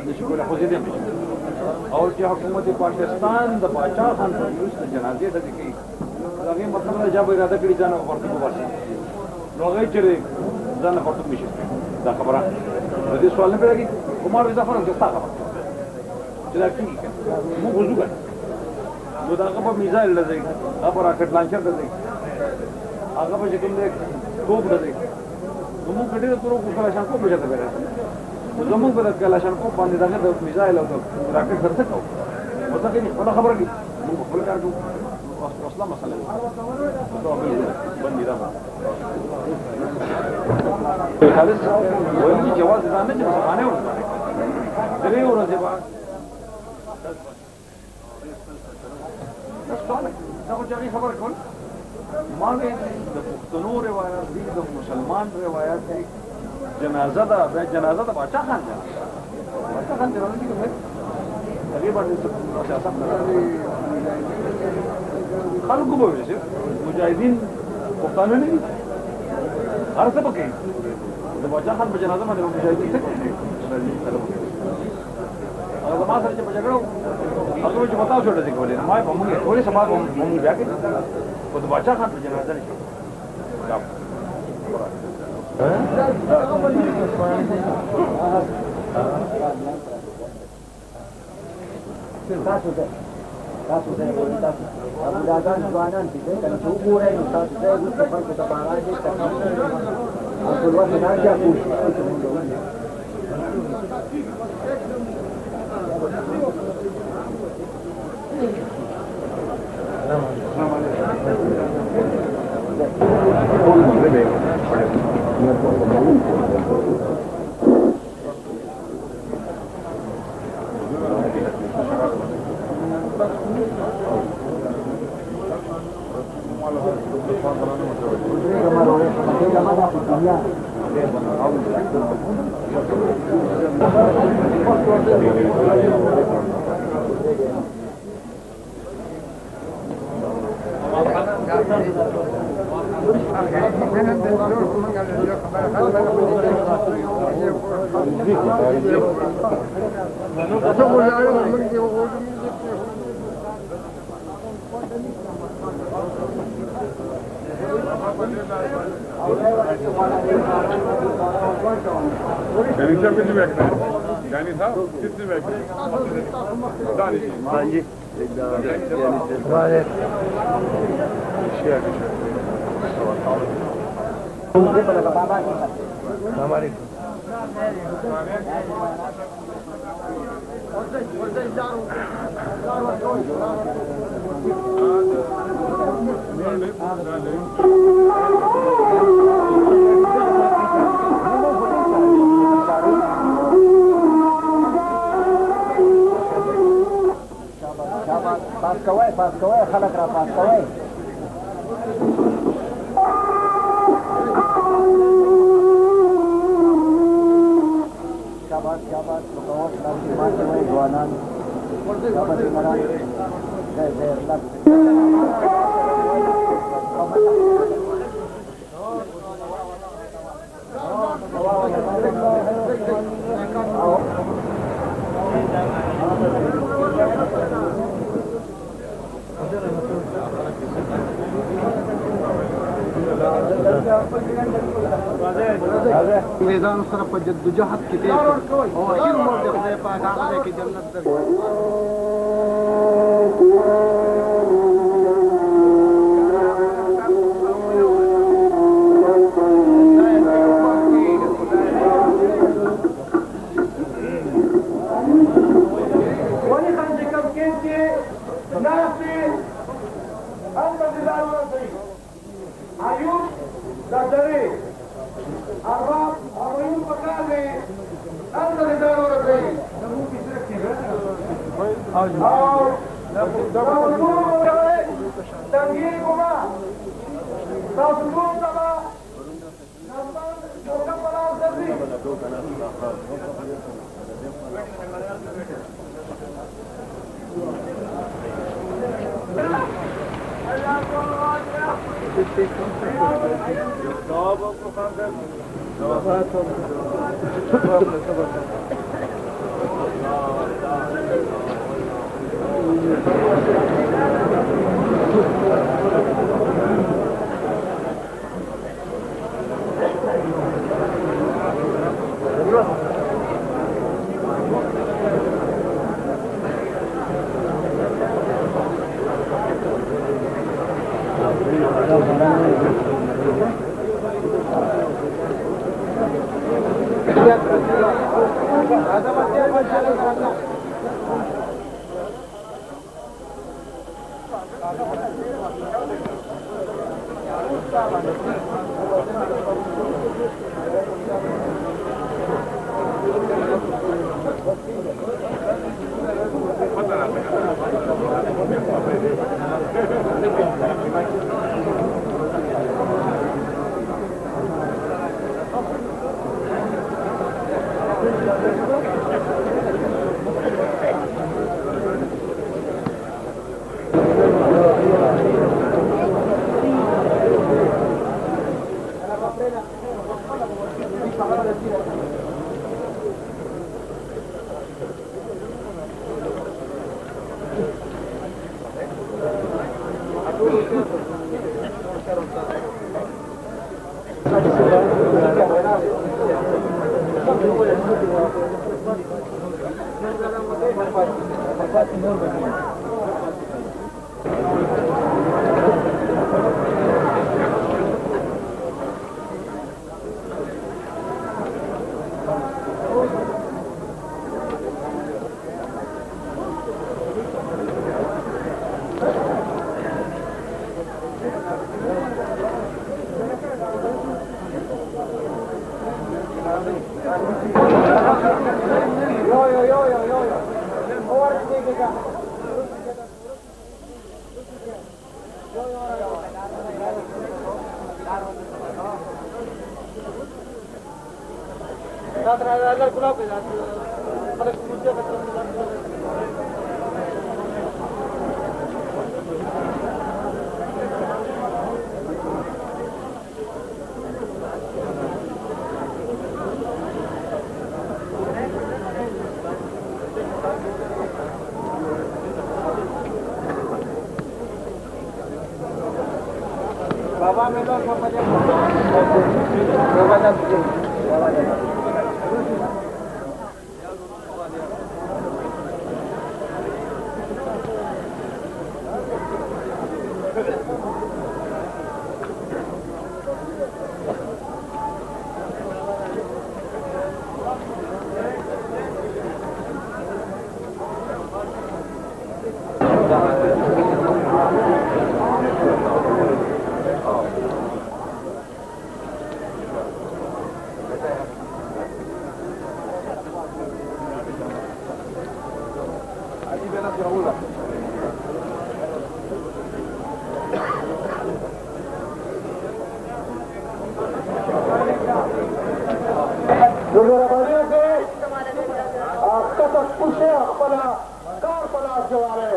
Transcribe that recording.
نشکول خوزیدیم او چې حکومت پاکستان د باچا خان په وروسته جنازې ته کوي هغه مطلب نه جاب اراده کړی ځان ورته وباسي نو هغه چې ځان ورته میشي دا خبره د دې سوال نه پیږي کومه وځه فرق چې تاسو چې دا کیږي موږ وځو نو دا هغه په میزایل لږه هغه په راکټ لانچر ده هغه په کوم دې کوب ده نو موږ ډېر تر اوسه کلاشان کوب بجته بیره زموږ په کلاشان کوب باندې دا د میزایل او راکټ خرڅ کوو وته کې ولا خبره دي موږ خپل کار کوو اصلا مسله باندې دا خالص وایي جواز ځان نه چې باندې ورته درې ورځې بعد دا خو چې خبر کول ما وی د پښتنو روایت دي د مسلمان روایت دي جنازه ده به جنازه ده باچا خان ده باچا خان ده راځي کومه تقریبا د سیاست نه خلکو به وي مجاهدین پښتانه نه دي هر څه پکې د باچا خان په جنازه باندې مجاهدین څه کوي هغه ما سره چې په جګړه هغه چې بتاو شو دې کولې ما په موږ ټول سبا موږ بیا کې په باچا خان په جنازه نشو تاسو دې ابو داغان ځوانان چې کله چې وګورئ تاسو دې د سفر په اړه دې تاسو او په وخت نه راځي यानी साहब कितने बैग हाँ जी हमारे पास कवाय खलक रा पास कवाय शाबाश शाबाश बहुत लंबी बात है जवानान शाबाश मरा जय जय अल्लाह میدان سره په جدوجہد کې دی او اخر مور د خدای پاک هغه کې جنت درکړي ولی خان چې کوم کې ناسي هم د دارو دی ایوب دادري ارباب اورین پکار دے اندر دارو رہے نمو کی طرف کی اور نمو رہے تنگیر کوما تاسو دبا نمبر دوکا پلا سرری आपका तो पूछे अपना कार पलाश जो आ रहे